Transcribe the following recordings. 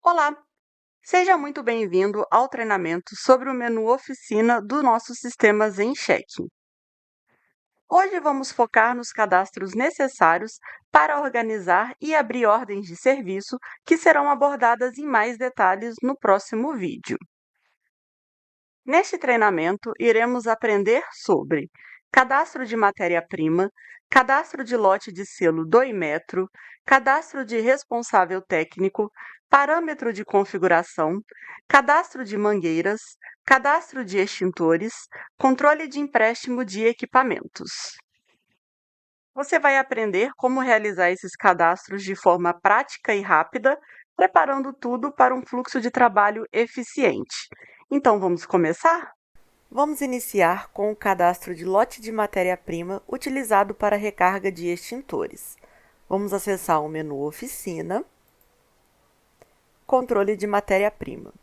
Olá, seja muito bem-vindo ao treinamento sobre o menu Oficina do nosso sistema ZenCheck. Hoje vamos focar nos cadastros necessários para organizar e abrir ordens de serviço que serão abordadas em mais detalhes no próximo vídeo. Neste treinamento, iremos aprender sobre cadastro de matéria-prima, cadastro de lote de selo do Inmetro, cadastro de responsável técnico, parâmetro de configuração, cadastro de mangueiras, cadastro de extintores, controle de empréstimo de equipamentos. Você vai aprender como realizar esses cadastros de forma prática e rápida, preparando tudo para um fluxo de trabalho eficiente. Então, vamos começar? Vamos iniciar com o cadastro de lote de matéria-prima utilizado para recarga de extintores. Vamos acessar o menu Oficina, Controle de matéria-prima.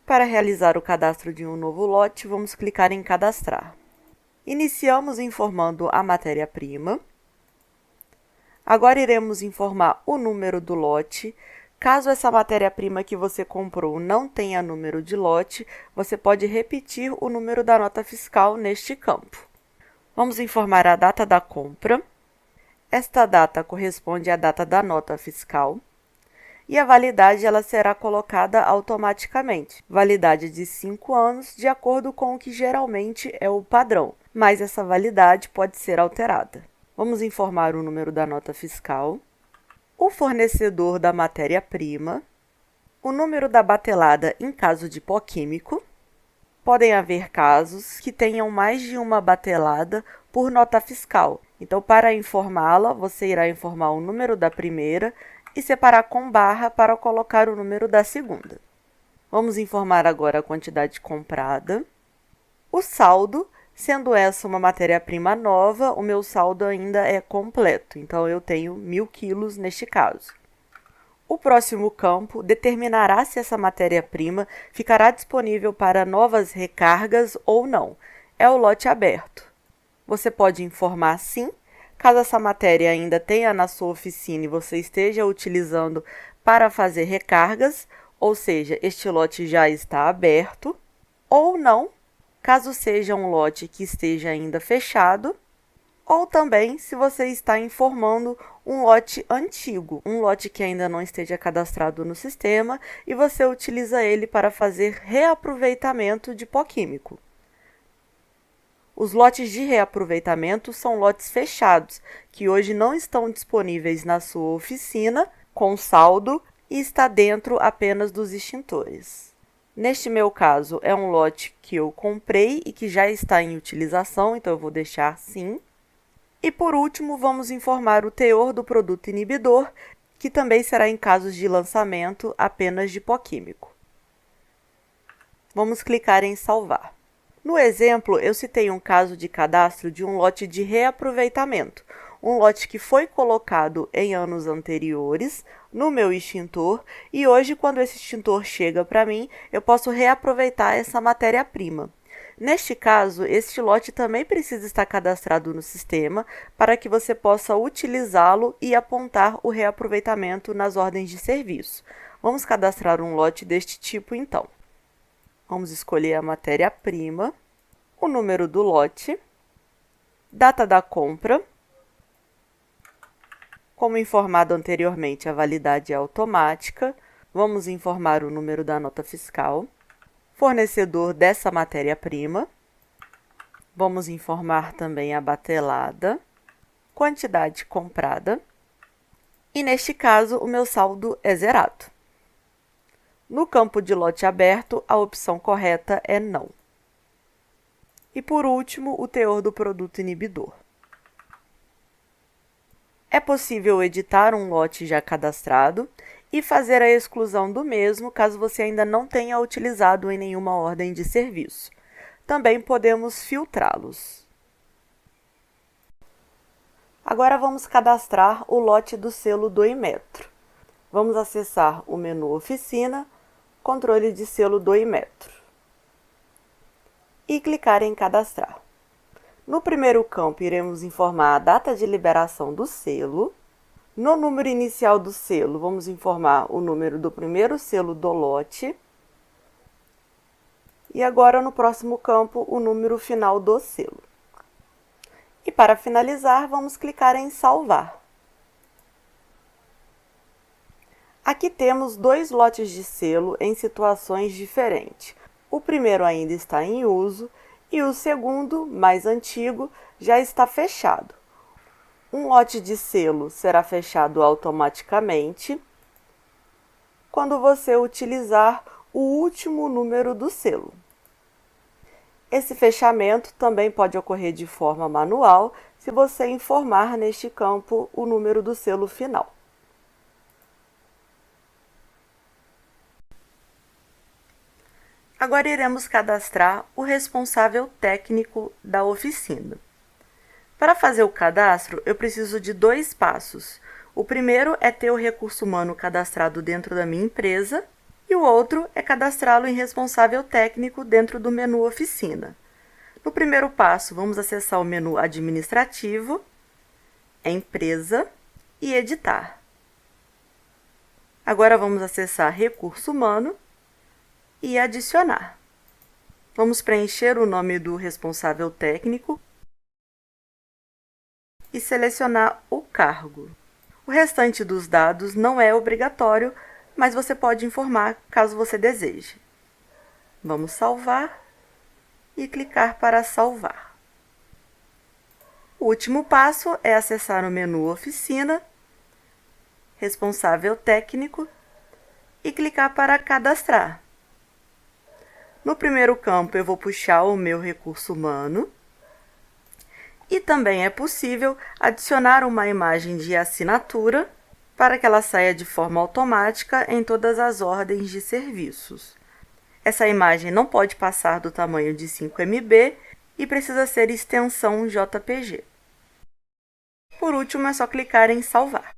Para realizar o cadastro de um novo lote, vamos clicar em Cadastrar. Iniciamos informando a matéria-prima. Agora iremos informar o número do lote. Caso essa matéria-prima que você comprou não tenha número de lote, você pode repetir o número da nota fiscal neste campo. Vamos informar a data da compra. Esta data corresponde à data da nota fiscal. E a validade ela será colocada automaticamente. Validade de 5 anos, de acordo com o que geralmente é o padrão, mas essa validade pode ser alterada. Vamos informar o número da nota fiscal, o fornecedor da matéria-prima, o número da batelada em caso de pó químico. Podem haver casos que tenham mais de uma batelada por nota fiscal. Então, para informá-la, você irá informar o número da primeira e separar com barra para colocar o número da segunda. Vamos informar agora a quantidade comprada. O saldo, sendo essa uma matéria-prima nova, o meu saldo ainda é completo, então eu tenho 1.000 quilos neste caso. O próximo campo determinará se essa matéria-prima ficará disponível para novas recargas ou não. É o lote aberto. Você pode informar sim, caso essa matéria ainda tenha na sua oficina e você esteja utilizando para fazer recargas, ou seja, este lote já está aberto, ou não, caso seja um lote que esteja ainda fechado, ou também se você está informando um lote antigo, um lote que ainda não esteja cadastrado no sistema e você utiliza ele para fazer reaproveitamento de pó químico. Os lotes de reaproveitamento são lotes fechados, que hoje não estão disponíveis na sua oficina, com saldo, e está dentro apenas dos extintores. Neste meu caso, é um lote que eu comprei e que já está em utilização, então eu vou deixar sim. E por último, vamos informar o teor do produto inibidor, que também será em casos de lançamento apenas de pó químico. Vamos clicar em salvar. No exemplo, eu citei um caso de cadastro de um lote de reaproveitamento, um lote que foi colocado em anos anteriores no meu extintor e hoje, quando esse extintor chega para mim, eu posso reaproveitar essa matéria-prima. Neste caso, este lote também precisa estar cadastrado no sistema para que você possa utilizá-lo e apontar o reaproveitamento nas ordens de serviço. Vamos cadastrar um lote deste tipo, então. Vamos escolher a matéria-prima, o número do lote, data da compra. Como informado anteriormente, a validade é automática. Vamos informar o número da nota fiscal, fornecedor dessa matéria-prima. Vamos informar também a batelada, quantidade comprada. E neste caso, o meu saldo é zerado. No campo de lote aberto, a opção correta é não. E por último, o teor do produto inibidor. É possível editar um lote já cadastrado e fazer a exclusão do mesmo caso você ainda não tenha utilizado em nenhuma ordem de serviço. Também podemos filtrá-los. Agora vamos cadastrar o lote do selo do Inmetro. Vamos acessar o menu Oficina, Controle de selo do Inmetro e clicar em Cadastrar. No primeiro campo, iremos informar a data de liberação do selo. No número inicial do selo, vamos informar o número do primeiro selo do lote. E agora, no próximo campo, o número final do selo. E para finalizar, vamos clicar em salvar. Aqui temos 2 lotes de selo em situações diferentes. O primeiro ainda está em uso e o segundo, mais antigo, já está fechado. Um lote de selo será fechado automaticamente quando você utilizar o último número do selo. Esse fechamento também pode ocorrer de forma manual se você informar neste campo o número do selo final. Agora iremos cadastrar o responsável técnico da oficina. Para fazer o cadastro, eu preciso de 2 passos. O primeiro é ter o recurso humano cadastrado dentro da minha empresa e o outro é cadastrá-lo em responsável técnico dentro do menu Oficina. No primeiro passo, vamos acessar o menu Administrativo, Empresa e Editar. Agora vamos acessar Recurso Humano e Adicionar. Vamos preencher o nome do responsável técnico e selecionar o cargo. O restante dos dados não é obrigatório, mas você pode informar caso você deseje. Vamos salvar e clicar para salvar. O último passo é acessar o menu Oficina, Responsável Técnico e clicar para cadastrar. No primeiro campo, eu vou puxar o meu recurso humano. E também é possível adicionar uma imagem de assinatura para que ela saia de forma automática em todas as ordens de serviços. Essa imagem não pode passar do tamanho de 5 MB e precisa ser extensão JPG. Por último, é só clicar em salvar.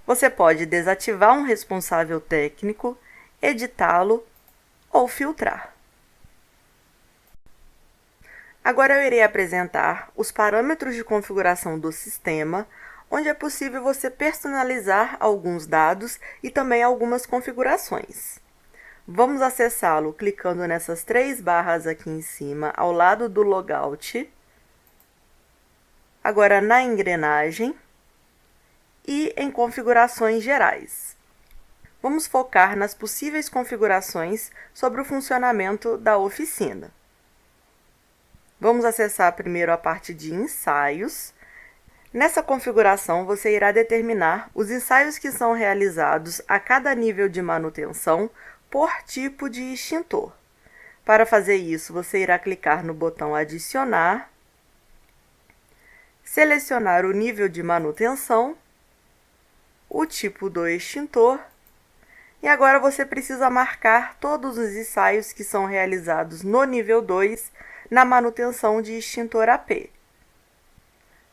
Você pode desativar um responsável técnico, editá-lo ou filtrar. Agora eu irei apresentar os parâmetros de configuração do sistema, onde é possível você personalizar alguns dados e também algumas configurações. Vamos acessá-lo clicando nessas 3 barras aqui em cima, ao lado do logout. Agora na engrenagem e em configurações gerais. Vamos focar nas possíveis configurações sobre o funcionamento da oficina. Vamos acessar primeiro a parte de ensaios. Nessa configuração, você irá determinar os ensaios que são realizados a cada nível de manutenção por tipo de extintor. Para fazer isso, você irá clicar no botão Adicionar, selecionar o nível de manutenção, o tipo do extintor, e agora você precisa marcar todos os ensaios que são realizados no nível 2 na manutenção de extintor AP.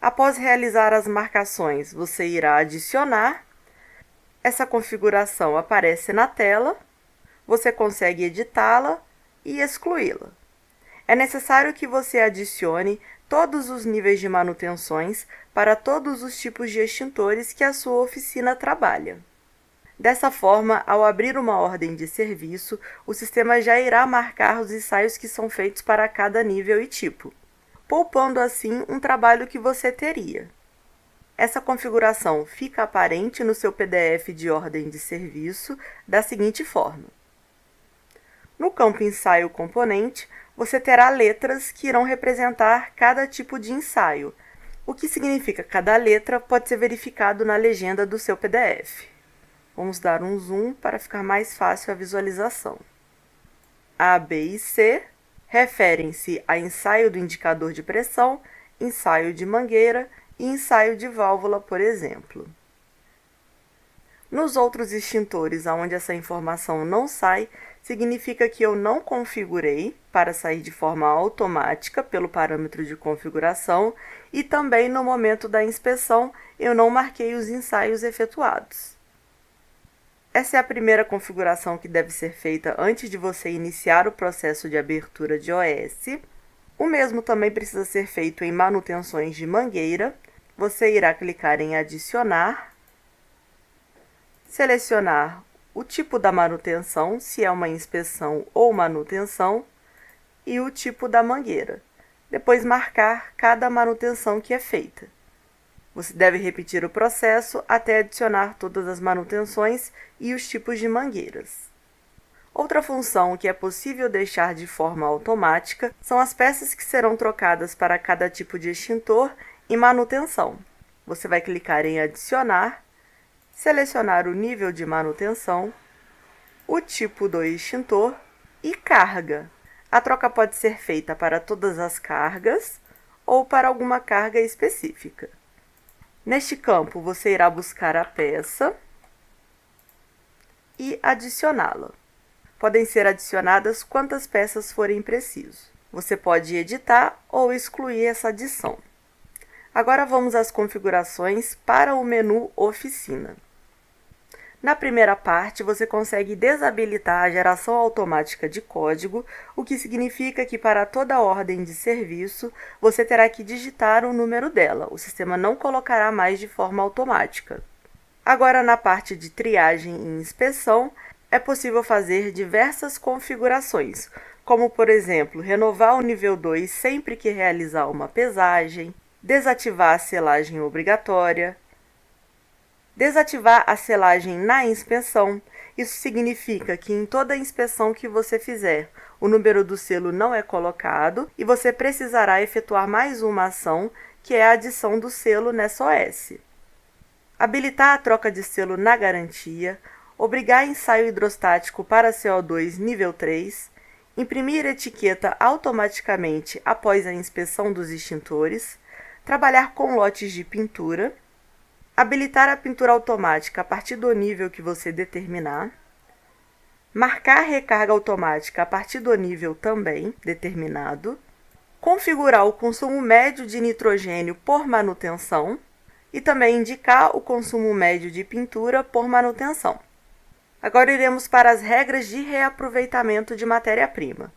Após realizar as marcações, você irá adicionar. Essa configuração aparece na tela, você consegue editá-la e excluí-la. É necessário que você adicione todos os níveis de manutenções para todos os tipos de extintores que a sua oficina trabalha. Dessa forma, ao abrir uma ordem de serviço, o sistema já irá marcar os ensaios que são feitos para cada nível e tipo, poupando assim um trabalho que você teria. Essa configuração fica aparente no seu PDF de ordem de serviço da seguinte forma. No campo Ensaio Componente, você terá letras que irão representar cada tipo de ensaio. O que significa cada letra pode ser verificado na legenda do seu PDF. Vamos dar um zoom para ficar mais fácil a visualização. A, B e C referem-se a ensaio do indicador de pressão, ensaio de mangueira e ensaio de válvula, por exemplo. Nos outros extintores onde essa informação não sai, significa que eu não configurei para sair de forma automática pelo parâmetro de configuração e também no momento da inspeção eu não marquei os ensaios efetuados. Essa é a primeira configuração que deve ser feita antes de você iniciar o processo de abertura de OS. O mesmo também precisa ser feito em manutenções de mangueira, você irá clicar em Adicionar, selecionar o tipo da manutenção, se é uma inspeção ou manutenção, e o tipo da mangueira. Depois marcar cada manutenção que é feita. Você deve repetir o processo até adicionar todas as manutenções e os tipos de mangueiras. Outra função que é possível deixar de forma automática são as peças que serão trocadas para cada tipo de extintor e manutenção. Você vai clicar em Adicionar, selecionar o nível de manutenção, o tipo do extintor e carga. A troca pode ser feita para todas as cargas ou para alguma carga específica. Neste campo, você irá buscar a peça e adicioná-la. Podem ser adicionadas quantas peças forem preciso. Você pode editar ou excluir essa adição. Agora vamos às configurações para o menu Oficina. Na primeira parte, você consegue desabilitar a geração automática de código, o que significa que para toda ordem de serviço, você terá que digitar o número dela. O sistema não colocará mais de forma automática. Agora, na parte de triagem e inspeção, é possível fazer diversas configurações, como, por exemplo, renovar o nível 2 sempre que realizar uma pesagem, desativar a selagem obrigatória, desativar a selagem na inspeção. Isso significa que em toda inspeção que você fizer, o número do selo não é colocado e você precisará efetuar mais uma ação, que é a adição do selo nessa OS. Habilitar a troca de selo na garantia, obrigar ensaio hidrostático para CO2 nível 3, imprimir etiqueta automaticamente após a inspeção dos extintores, trabalhar com lotes de pintura, habilitar a pintura automática a partir do nível que você determinar, marcar recarga automática a partir do nível também determinado, configurar o consumo médio de nitrogênio por manutenção e também indicar o consumo médio de pintura por manutenção. Agora iremos para as regras de reaproveitamento de matéria-prima.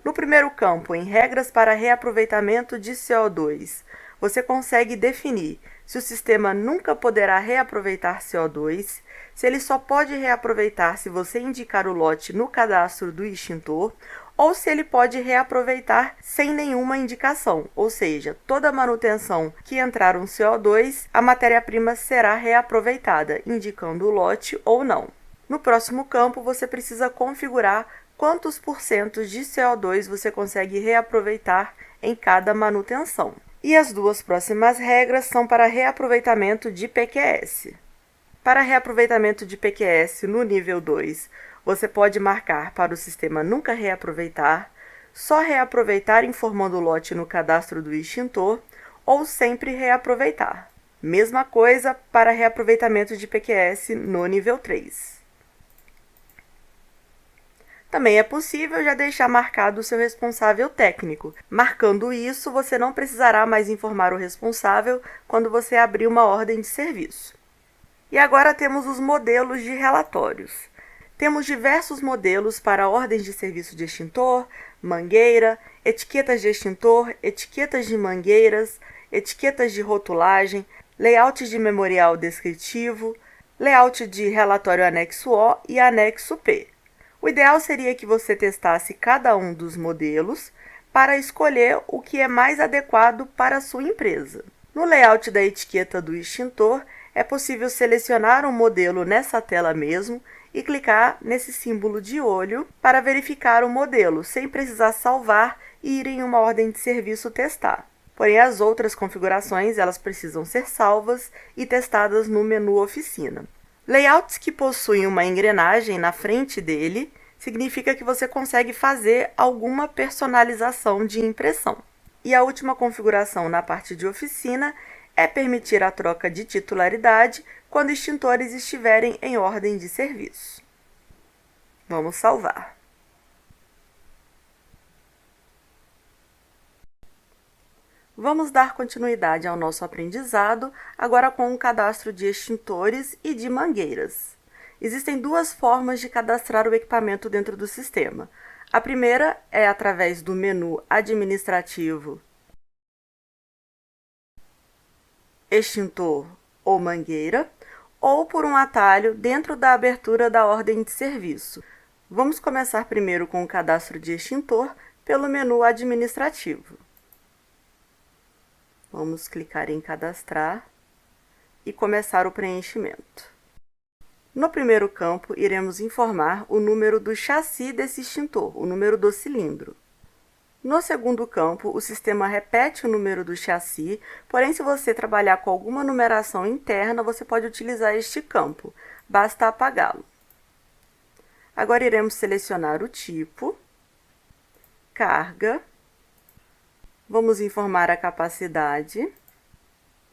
No primeiro campo, em regras para reaproveitamento de CO2, você consegue definir se o sistema nunca poderá reaproveitar CO2, se ele só pode reaproveitar se você indicar o lote no cadastro do extintor, ou se ele pode reaproveitar sem nenhuma indicação, ou seja, toda manutenção que entrar um CO2, a matéria-prima será reaproveitada, indicando o lote ou não. No próximo campo, você precisa configurar quantos % de CO2 você consegue reaproveitar em cada manutenção. E as duas próximas regras são para reaproveitamento de PQS. Para reaproveitamento de PQS no nível 2, você pode marcar para o sistema nunca reaproveitar, só reaproveitar informando o lote no cadastro do extintor ou sempre reaproveitar. Mesma coisa para reaproveitamento de PQS no nível 3. Também é possível já deixar marcado o seu responsável técnico. Marcando isso, você não precisará mais informar o responsável quando você abrir uma ordem de serviço. E agora temos os modelos de relatórios. Temos diversos modelos para ordens de serviço de extintor, mangueira, etiquetas de extintor, etiquetas de mangueiras, etiquetas de rotulagem, layout de memorial descritivo, layout de relatório anexo O e anexo P. O ideal seria que você testasse cada um dos modelos para escolher o que é mais adequado para a sua empresa. No layout da etiqueta do extintor, é possível selecionar um modelo nessa tela mesmo e clicar nesse símbolo de olho para verificar o modelo, sem precisar salvar e ir em uma ordem de serviço testar. Porém, as outras configurações elas precisam ser salvas e testadas no menu Oficina. Layouts que possuem uma engrenagem na frente dele significa que você consegue fazer alguma personalização de impressão. E a última configuração na parte de oficina é permitir a troca de titularidade quando extintores estiverem em ordem de serviço. Vamos salvar. Vamos dar continuidade ao nosso aprendizado, agora com um cadastro de extintores e de mangueiras. Existem duas formas de cadastrar o equipamento dentro do sistema. A primeira é através do menu administrativo extintor ou mangueira, ou por um atalho dentro da abertura da ordem de serviço. Vamos começar primeiro com o cadastro de extintor pelo menu administrativo. Vamos clicar em cadastrar e começar o preenchimento. No primeiro campo, iremos informar o número do chassi desse extintor, o número do cilindro. No segundo campo, o sistema repete o número do chassi, porém, se você trabalhar com alguma numeração interna, você pode utilizar este campo, basta apagá-lo. Agora iremos selecionar o tipo, carga, vamos informar a capacidade,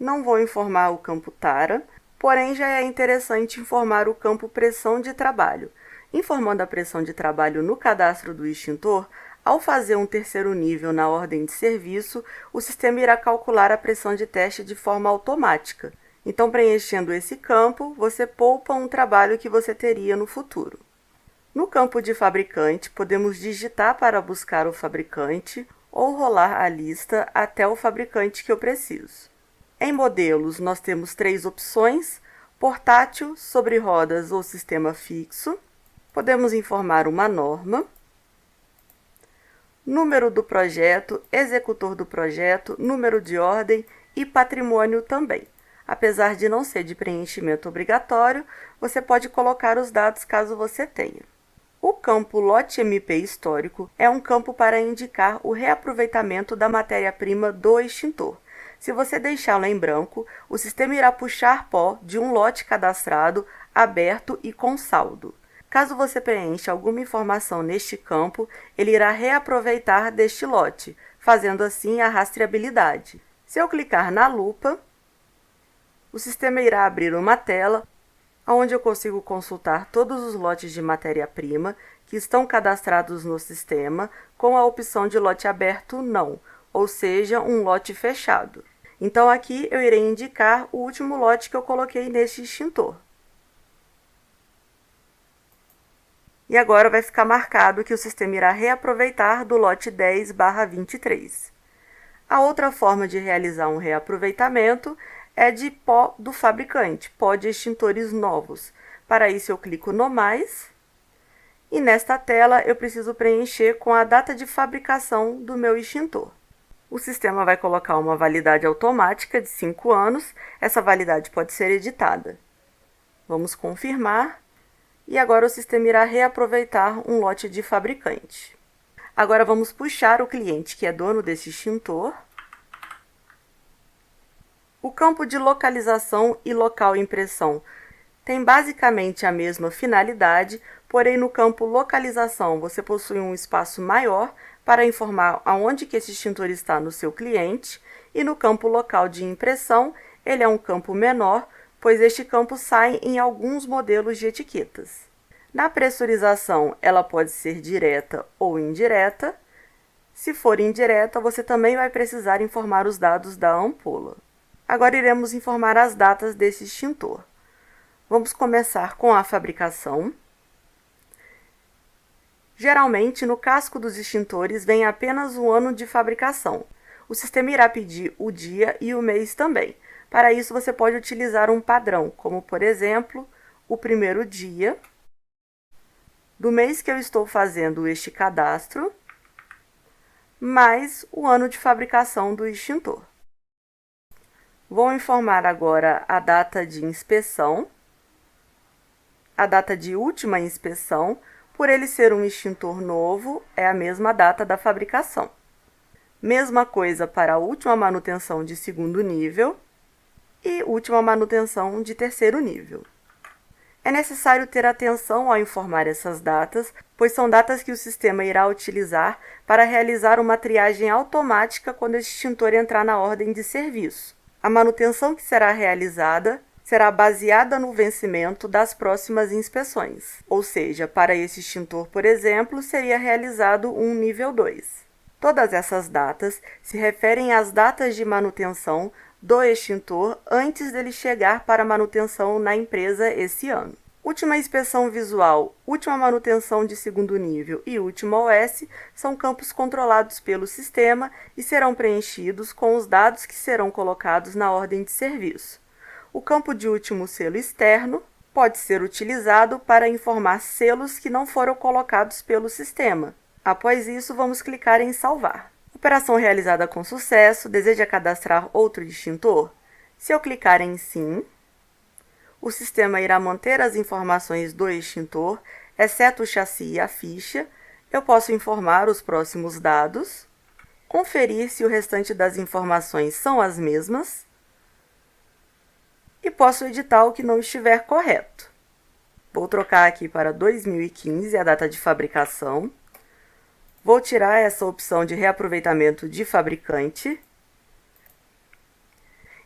não vou informar o campo tara, porém já é interessante informar o campo pressão de trabalho. Informando a pressão de trabalho no cadastro do extintor, ao fazer um terceiro nível na ordem de serviço, o sistema irá calcular a pressão de teste de forma automática. Então, preenchendo esse campo, você poupa um trabalho que você teria no futuro. No campo de fabricante, podemos digitar para buscar o fabricante ou rolar a lista até o fabricante que eu preciso. Em modelos, nós temos 3 opções: portátil, sobre rodas ou sistema fixo. Podemos informar uma norma, número do projeto, executor do projeto, número de ordem e patrimônio também. Apesar de não ser de preenchimento obrigatório, você pode colocar os dados caso você tenha. O campo lote MP histórico é um campo para indicar o reaproveitamento da matéria-prima do extintor. Se você deixá-lo em branco, o sistema irá puxar pó de um lote cadastrado, aberto e com saldo. Caso você preencha alguma informação neste campo, ele irá reaproveitar deste lote, fazendo assim a rastreabilidade. Se eu clicar na lupa, o sistema irá abrir uma tela onde eu consigo consultar todos os lotes de matéria-prima que estão cadastrados no sistema com a opção de lote aberto não, ou seja, um lote fechado. Então, aqui eu irei indicar o último lote que eu coloquei neste extintor. E agora vai ficar marcado que o sistema irá reaproveitar do lote 10/23. A outra forma de realizar um reaproveitamento é de pó do fabricante, pó de extintores novos. Para isso, eu clico no mais e nesta tela eu preciso preencher com a data de fabricação do meu extintor. O sistema vai colocar uma validade automática de 5 anos, essa validade pode ser editada. Vamos confirmar e agora o sistema irá reaproveitar um lote de fabricante. Agora vamos puxar o cliente que é dono desse extintor. O campo de localização e local impressão tem basicamente a mesma finalidade, porém no campo localização você possui um espaço maior para informar aonde que esse extintor está no seu cliente, e no campo local de impressão ele é um campo menor, pois este campo sai em alguns modelos de etiquetas. Na pressurização, ela pode ser direta ou indireta. Se for indireta, você também vai precisar informar os dados da ampola. Agora iremos informar as datas desse extintor. Vamos começar com a fabricação. Geralmente, no casco dos extintores vem apenas o ano de fabricação. O sistema irá pedir o dia e o mês também. Para isso, você pode utilizar um padrão, como, por exemplo, o primeiro dia do mês que eu estou fazendo este cadastro, mais o ano de fabricação do extintor. Vou informar agora a data de inspeção, a data de última inspeção. Por ele ser um extintor novo, é a mesma data da fabricação. Mesma coisa para a última manutenção de segundo nível e última manutenção de terceiro nível. É necessário ter atenção ao informar essas datas, pois são datas que o sistema irá utilizar para realizar uma triagem automática quando esse extintor entrar na ordem de serviço. A manutenção que será realizada será baseada no vencimento das próximas inspeções, ou seja, para esse extintor, por exemplo, seria realizado um nível 2. Todas essas datas se referem às datas de manutenção do extintor antes dele chegar para manutenção na empresa esse ano. Última inspeção visual, última manutenção de segundo nível e última OS são campos controlados pelo sistema e serão preenchidos com os dados que serão colocados na ordem de serviço. O campo de último selo externo pode ser utilizado para informar selos que não foram colocados pelo sistema. Após isso, vamos clicar em salvar. Operação realizada com sucesso. Deseja cadastrar outro extintor? Se eu clicar em sim, o sistema irá manter as informações do extintor, exceto o chassi e a ficha. Eu posso informar os próximos dados, conferir se o restante das informações são as mesmas e posso editar o que não estiver correto. Vou trocar aqui para 2015 a data de fabricação. Vou tirar essa opção de reaproveitamento de fabricante.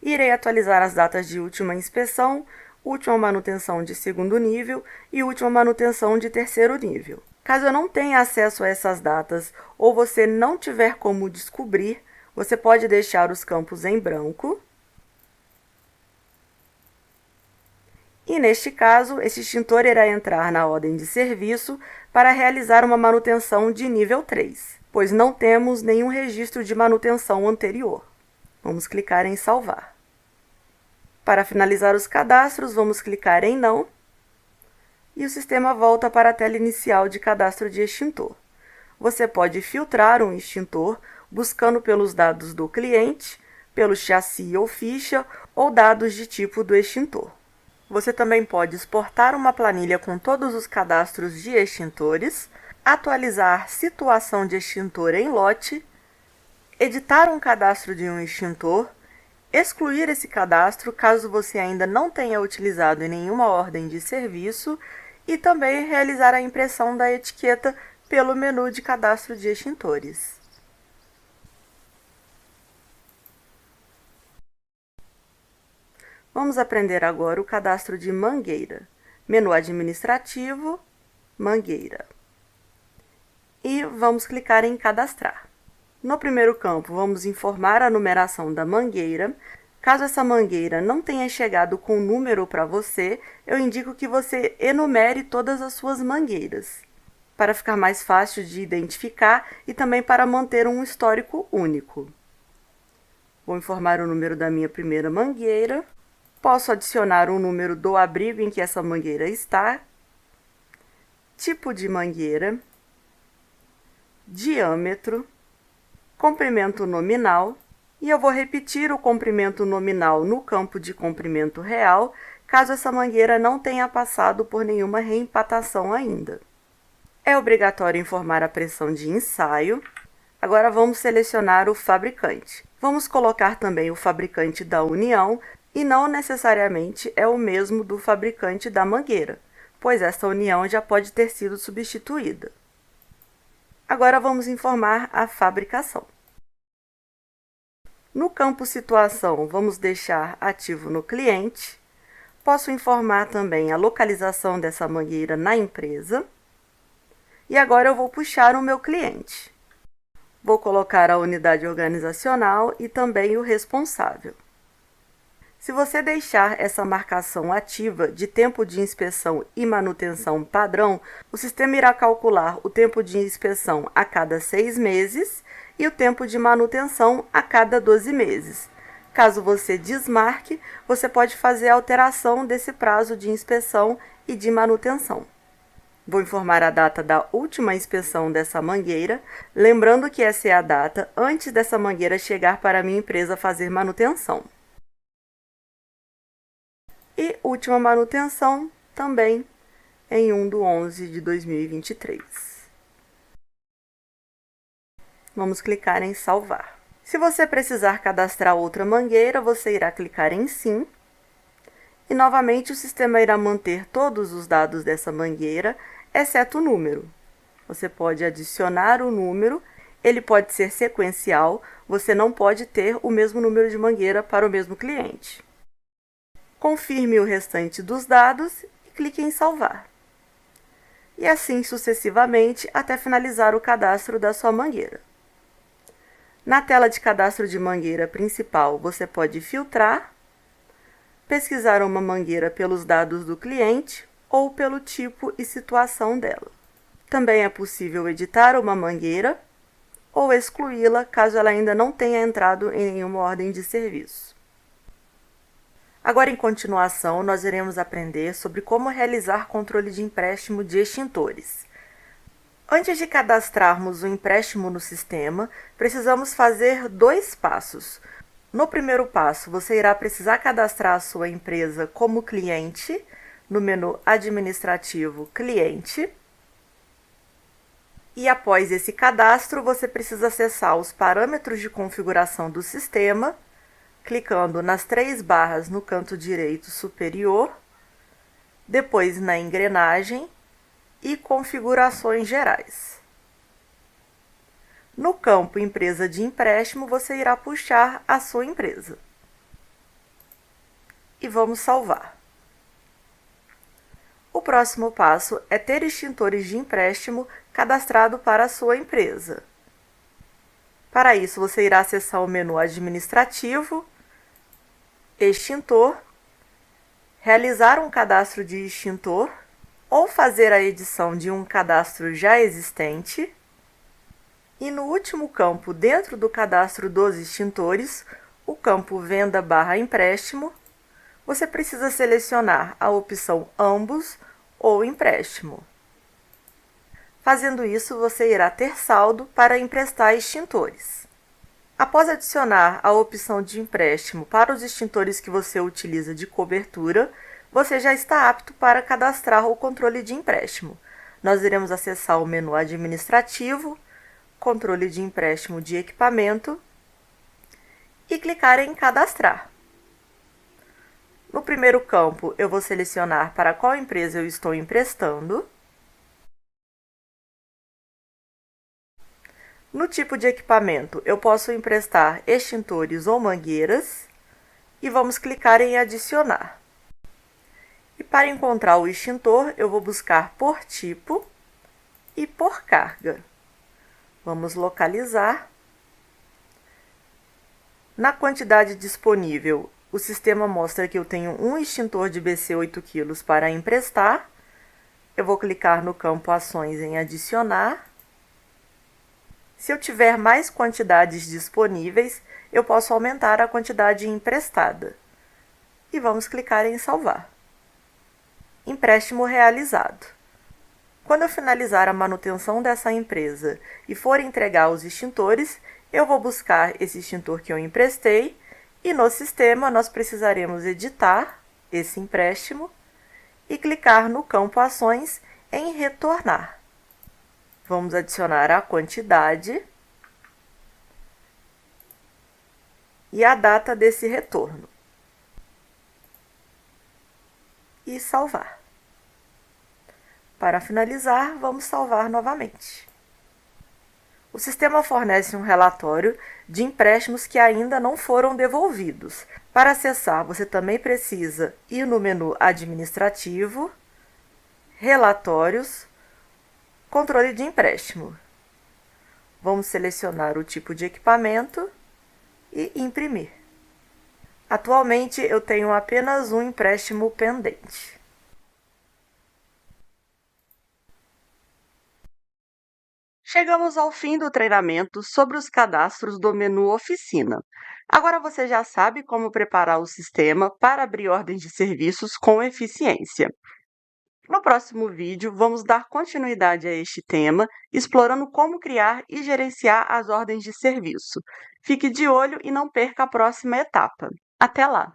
Irei atualizar as datas de última inspeção, última manutenção de segundo nível e última manutenção de terceiro nível. Caso eu não tenha acesso a essas datas ou você não tiver como descobrir, você pode deixar os campos em branco. E neste caso, esse extintor irá entrar na ordem de serviço para realizar uma manutenção de nível 3, pois não temos nenhum registro de manutenção anterior. Vamos clicar em salvar. Para finalizar os cadastros, vamos clicar em não e o sistema volta para a tela inicial de cadastro de extintor. Você pode filtrar um extintor buscando pelos dados do cliente, pelo chassi ou ficha ou dados de tipo do extintor. Você também pode exportar uma planilha com todos os cadastros de extintores, atualizar situação de extintor em lote, editar um cadastro de um extintor, excluir esse cadastro caso você ainda não tenha utilizado em nenhuma ordem de serviço e também realizar a impressão da etiqueta pelo menu de cadastro de extintores. Vamos aprender agora o cadastro de mangueira. Menu administrativo, mangueira. E vamos clicar em cadastrar. No primeiro campo, vamos informar a numeração da mangueira. Caso essa mangueira não tenha chegado com número para você, eu indico que você enumere todas as suas mangueiras, para ficar mais fácil de identificar e também para manter um histórico único. Vou informar o número da minha primeira mangueira. Posso adicionar o número do abrigo em que essa mangueira está, tipo de mangueira, diâmetro, comprimento nominal, e eu vou repetir o comprimento nominal no campo de comprimento real, caso essa mangueira não tenha passado por nenhuma reempatação ainda. É obrigatório informar a pressão de ensaio. Agora vamos selecionar o fabricante. Vamos colocar também o fabricante da união, e não necessariamente é o mesmo do fabricante da mangueira, pois essa união já pode ter sido substituída. Agora vamos informar a fabricação. No campo situação, vamos deixar ativo no cliente. Posso informar também a localização dessa mangueira na empresa. E agora eu vou puxar o meu cliente. Vou colocar a unidade organizacional e também o responsável. Se você deixar essa marcação ativa de tempo de inspeção e manutenção padrão, o sistema irá calcular o tempo de inspeção a cada 6 meses e o tempo de manutenção a cada 12 meses. Caso você desmarque, você pode fazer a alteração desse prazo de inspeção e de manutenção. Vou informar a data da última inspeção dessa mangueira, lembrando que essa é a data antes dessa mangueira chegar para a minha empresa fazer manutenção. E última manutenção também em 1/11/2023. Vamos clicar em salvar. Se você precisar cadastrar outra mangueira, você irá clicar em sim. E novamente o sistema irá manter todos os dados dessa mangueira, exceto o número. Você pode adicionar o número, ele pode ser sequencial, você não pode ter o mesmo número de mangueira para o mesmo cliente. Confirme o restante dos dados e clique em salvar. E assim sucessivamente até finalizar o cadastro da sua mangueira. Na tela de cadastro de mangueira principal, você pode filtrar, pesquisar uma mangueira pelos dados do cliente ou pelo tipo e situação dela. Também é possível editar uma mangueira ou excluí-la caso ela ainda não tenha entrado em nenhuma ordem de serviço. Agora, em continuação, nós iremos aprender sobre como realizar controle de empréstimo de extintores. Antes de cadastrarmos o empréstimo no sistema, precisamos fazer 2 passos. No primeiro passo, você irá precisar cadastrar a sua empresa como cliente, no menu administrativo Cliente. E após esse cadastro, você precisa acessar os parâmetros de configuração do sistema, clicando nas 3 barras no canto direito superior, depois na engrenagem e configurações gerais. No campo Empresa de empréstimo, você irá puxar a sua empresa. E vamos salvar. O próximo passo é ter extintores de empréstimo cadastrado para a sua empresa. Para isso, você irá acessar o menu administrativo, extintor, realizar um cadastro de extintor ou fazer a edição de um cadastro já existente. E no último campo, dentro do cadastro dos extintores, o campo Venda/Empréstimo, você precisa selecionar a opção Ambos ou Empréstimo. Fazendo isso, você irá ter saldo para emprestar extintores. Após adicionar a opção de empréstimo para os extintores que você utiliza de cobertura, você já está apto para cadastrar o controle de empréstimo. Nós iremos acessar o menu administrativo, controle de empréstimo de equipamento e clicar em cadastrar. No primeiro campo, eu vou selecionar para qual empresa eu estou emprestando. No tipo de equipamento, eu posso emprestar extintores ou mangueiras e vamos clicar em adicionar. E para encontrar o extintor, eu vou buscar por tipo e por carga. Vamos localizar. Na quantidade disponível, o sistema mostra que eu tenho um extintor de BC 8 kg para emprestar. Eu vou clicar no campo Ações em Adicionar. Se eu tiver mais quantidades disponíveis, eu posso aumentar a quantidade emprestada. E vamos clicar em Salvar. Empréstimo realizado. Quando eu finalizar a manutenção dessa empresa e for entregar os extintores, eu vou buscar esse extintor que eu emprestei e no sistema nós precisaremos editar esse empréstimo e clicar no campo Ações em Retornar. Vamos adicionar a quantidade e a data desse retorno. E salvar. Para finalizar, vamos salvar novamente. O sistema fornece um relatório de empréstimos que ainda não foram devolvidos. Para acessar, você também precisa ir no menu Administrativo, Relatórios, Controle de empréstimo. Vamos selecionar o tipo de equipamento e imprimir. Atualmente, eu tenho apenas um empréstimo pendente. Chegamos ao fim do treinamento sobre os cadastros do menu Oficina. Agora você já sabe como preparar o sistema para abrir ordens de serviços com eficiência. No próximo vídeo, vamos dar continuidade a este tema, explorando como criar e gerenciar as ordens de serviço. Fique de olho e não perca a próxima etapa. Até lá!